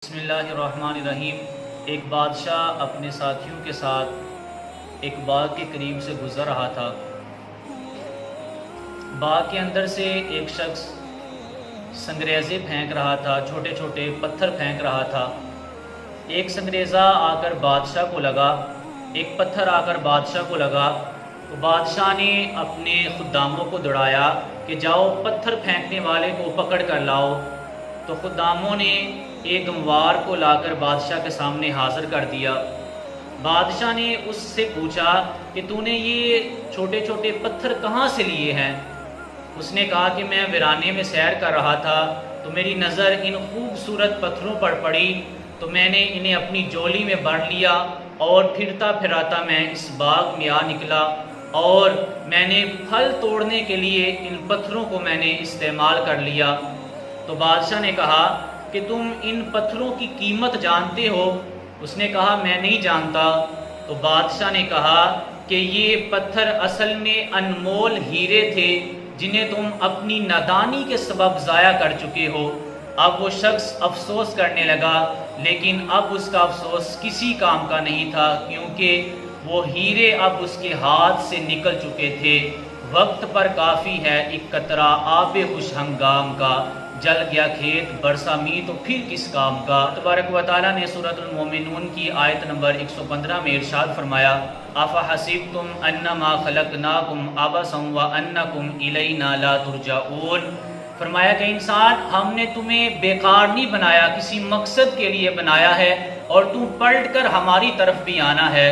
بسم اللہ الرحمن الرحیم۔ ایک بادشاہ اپنے ساتھیوں کے ساتھ ایک باغ کے قریب سے گزر رہا تھا۔ باغ کے اندر سے ایک شخص سنگریزے پھینک رہا تھا، چھوٹے چھوٹے پتھر پھینک رہا تھا۔ ایک سنگریزہ آ کر بادشاہ کو لگا، ایک پتھر آ کر بادشاہ کو لگا تو بادشاہ نے اپنے خداموں کو دوڑایا کہ جاؤ پتھر پھینکنے والے کو پکڑ کر لاؤ۔ تو خداموں نے ایک گنوار کو لا کر بادشاہ کے سامنے حاضر کر دیا۔ بادشاہ نے اس سے پوچھا کہ تو نے یہ چھوٹے چھوٹے پتھر کہاں سے لیے ہیں؟ اس نے کہا کہ میں ویرانے میں سیر کر رہا تھا تو میری نظر ان خوبصورت پتھروں پر پڑی تو میں نے انہیں اپنی جولی میں بھر لیا اور پھرتا پھراتا میں اس باغ میں آ نکلا اور میں نے پھل توڑنے کے لیے ان پتھروں کو میں نے استعمال کر لیا۔ تو بادشاہ نے کہا کہ تم ان پتھروں کی قیمت جانتے ہو؟ اس نے کہا میں نہیں جانتا۔ تو بادشاہ نے کہا کہ یہ پتھر اصل میں انمول ہیرے تھے جنہیں تم اپنی نادانی کے سبب ضائع کر چکے ہو۔ اب وہ شخص افسوس کرنے لگا، لیکن اب اس کا افسوس کسی کام کا نہیں تھا کیونکہ وہ ہیرے اب اس کے ہاتھ سے نکل چکے تھے۔ وقت پر کافی ہے ایک قطرہ آب خوش ہنگام کا، جل گیا کھیت برسا می تو پھر کس کام کا۔ تبارک و تعالیٰ نے سورۃ المومنون کی آیت نمبر 115 میں ارشاد فرمایا افحسبتم انما خلقناکم عبثا وانکم الینا لا ترجعون۔ فرمایا کہ انسان ہم نے تمہیں بیکار نہیں بنایا، کسی مقصد کے لیے بنایا ہے اور تم پلٹ کر ہماری طرف بھی آنا ہے۔